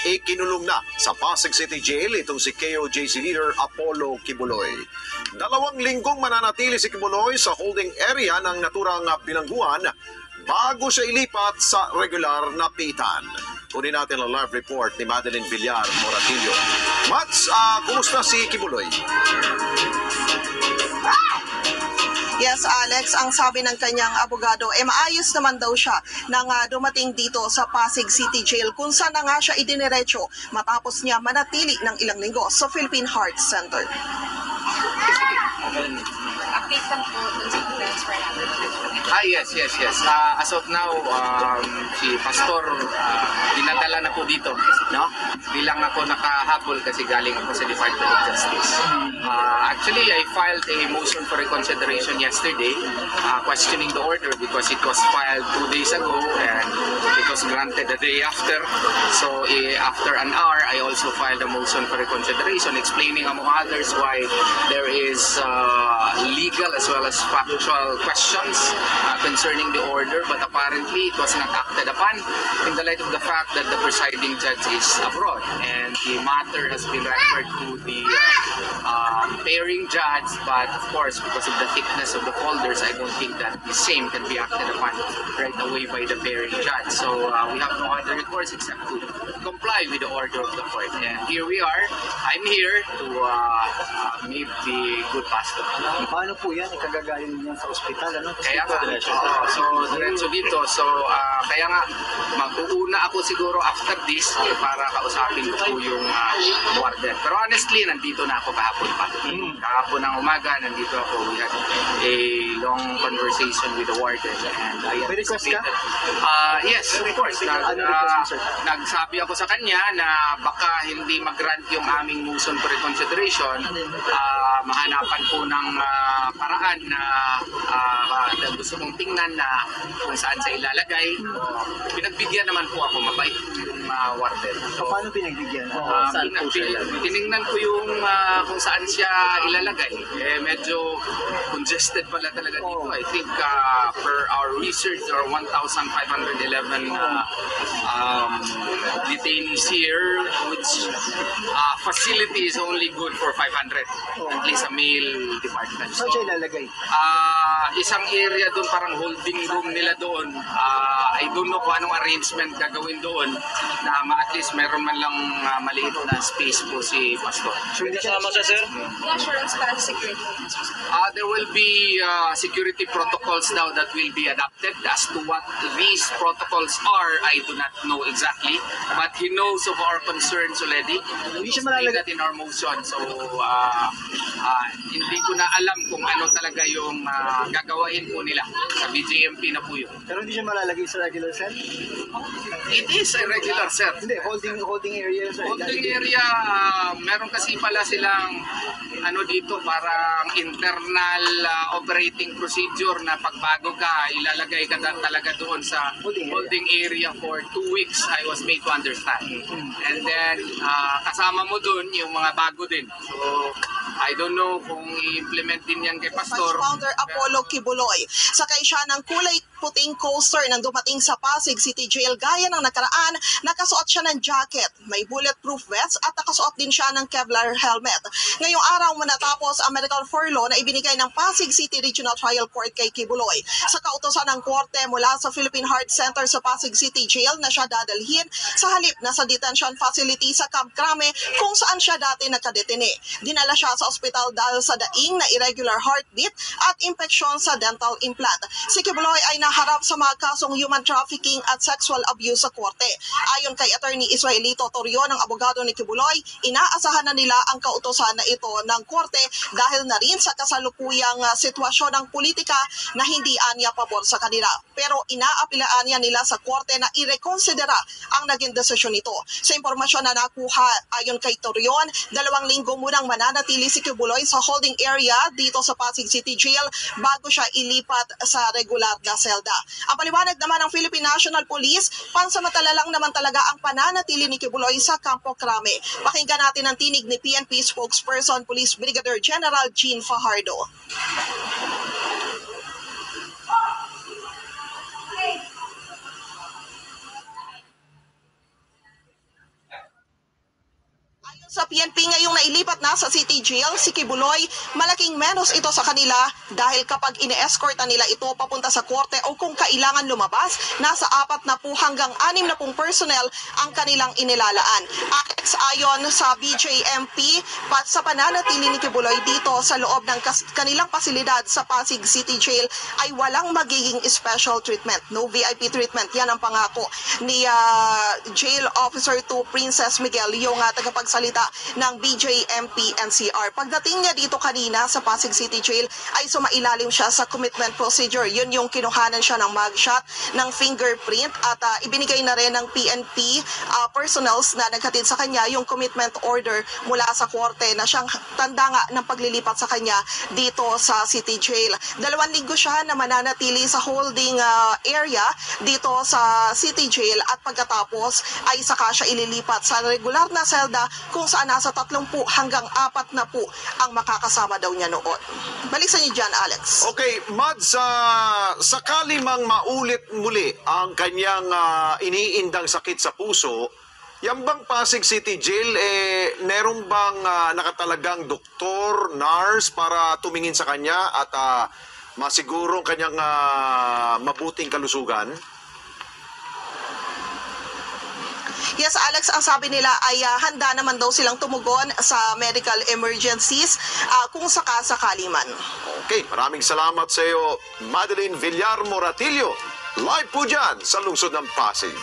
Ikinulong na sa Pasig City Jail itong si KOJC leader Apollo Kibuloy. 2 linggong mananatili si Kibuloy sa holding area ng naturang bilangguan bago siya ilipat sa regular na pitan. Kunin natin ang live report ni Madeline Villar Moratillo. Mats, kumusta si Kibuloy? Yes, Alex, ang sabi ng kanyang abogado, maayos naman daw siya nang dumating dito sa Pasig City Jail kung saan na nga siya idiniretso matapos niya manatili ng ilang linggo sa Philippine Heart Center. Update lang po dun sa transfer natin. Yes. As of now, si Pastor dinadala na po dito, no? Di lang ako nakahabol kasi galing ako sa Department of Justice. Actually, I filed a motion for reconsideration yesterday, questioning the order because it was filed 2 days ago and it was granted the day after. So, after an hour, I also filed a motion for reconsideration explaining among others why there is legal as well as factual questions concerning the order, but apparently it was not acted upon in the light of the fact that the presiding judge is abroad and the matter has been referred to the pairing judge, but of course because of the thickness of the folders, I don't think that the same can be acted upon right away by the pairing judge. So we have no other recourse except to comply with the order of the court, and here we are. I'm here to meet the good pastor. Paano po yan? Ikagagaling niyan sa ospital, ano? Kaya nga, diretso dito. So, kaya nga, mag-uuna ako siguro after this para kausapin ko po yung warden. Pero honestly, nandito na ako kahapon pa. Kahapon ng umaga, nandito ako. We had a long conversation with the warden. And I anticipated. Yes, of course. Nagsabi ako sa kanya na baka hindi mag-grant yung aming motion for reconsideration. Mahanapan po ng paraan na gusto mong tingnan na kung saan sa ilalagay. Pinagbigyan naman po ako, mabait yung warden. So, paano pinagbigyan? Tiningnan ko yung kung saan siya ilalagay. Medyo congested pala talaga dito. I think per our research, there are 1,511 detainees here, which facility is only good for 500. At least a male department. Saan siya ilalagay? Isang area doon, parang holding room nila doon. I don't know kung anong arrangement gagawin doon na at least meron man lang maliit na space po si Pastor. So, hindi kasama siya, sir? Yung assurance para sa security. There will be security protocols now that will be adopted. As to what these protocols are, I do not know exactly. But he knows of our concerns already. Hindi siya Made malalagay. that in our motion. So, hindi ko na alam kung ano talaga yung gagawain po nila. Sa BJMP na po yun. Pero hindi siya malalagay sa regular cell? It is a regular set. Hindi, holding area, sir. Holding area, meron kasi pala silang dito, parang internal operating procedure na pagbago ka, ilalagay ka talaga doon sa holding area for 2 weeks, I was made to understand. And then, kasama mo doon yung mga bago din. So, I don't know kung i-implement din yan kay Pastor. Founder Apollo Kibuloy. Sakay siya ng kulay puting coaster nang dumating sa Pasig City Jail gaya ng nakaraan. Nakasuot siya ng jacket, may bulletproof vest at nakasuot din siya ng Kevlar helmet. Ngayong araw matapos ang medical furlough na ibinigay ng Pasig City Regional Trial Court kay Kibuloy. Sa kautosan ng korte mula sa Philippine Heart Center sa Pasig City Jail na siya dadalhin sa halip na sa detention facility sa Camp Crame kung saan siya dati nakadetene. Dinala siya sa ospital dahil sa daing na irregular heartbeat at impeksyon sa dental implant. Si Kibuloy ay naharap sa mga kasong human trafficking at sexual abuse sa korte. Ayon kay Attorney Israelito Torrio ng abogado ni Kibuloy, inaasahan na nila ang kautosan na ito ng korte dahil na rin sa kasalukuyang sitwasyon ng politika na hindi anya pabor sa kanila. Pero inaapilaan niya nila sa korte na irekonsidera ang naging desisyon nito. Sa impormasyon na nakuha ayon kay Torrion, 2 linggo munang mananatili si Kibuloy sa holding area dito sa Pasig City Jail bago siya ilipat sa regular na selda. Ang paliwanag naman ng Philippine National Police, pansamantala lang naman talaga ang pananatili ni Kibuloy sa Campo Crame. Pakinggan natin ang tinig ni PNP spokesperson Police Brigadier General Jean Fajardo. Sa PNP ngayong nailipat na sa City Jail si Kibuloy, malaking menos ito sa kanila dahil kapag ine-escort na nila ito papunta sa korte o kung kailangan lumabas, nasa 40 hanggang 60 personnel ang kanilang inilalaan. Ayon sa BJMP, sa pananatili ni Kibuloy dito sa loob ng kanilang pasilidad sa Pasig City Jail ay walang magiging special treatment. No VIP treatment. Yan ang pangako ni Jail Officer 2 Princess Miguel, yung tagapagsalita ng BJMP NCR. Pagdating niya dito kanina sa Pasig City Jail ay sumailalim siya sa commitment procedure. Yun yung kinuhanan siya ng mugshot, ng fingerprint at ibinigay na rin ng PNP personnels na naghatid sa kanya yung commitment order mula sa korte na siyang tanda nga ng paglilipat sa kanya dito sa City Jail. 2 linggo siya na mananatili sa holding area dito sa City Jail at pagkatapos ay saka siya ililipat sa regular na selda kung saan nasa 30 hanggang 40 ang makakasama daw niya noon. Balik sa inyo dyan, Alex. Okay, Mads, sakali mang maulit muli ang kanyang iniindang sakit sa puso, yan bang Pasig City Jail, meron bang nakatalagang doktor, nurse para tumingin sa kanya at masigurong kanyang mabuting kalusugan? Yes, Alex, ang sabi nila ay handa naman daw silang tumugon sa medical emergencies kung sakasakali man. Okay, maraming salamat sa iyo, Madeline Villar Moratillo. Live po dyan sa lungsod ng Pasig.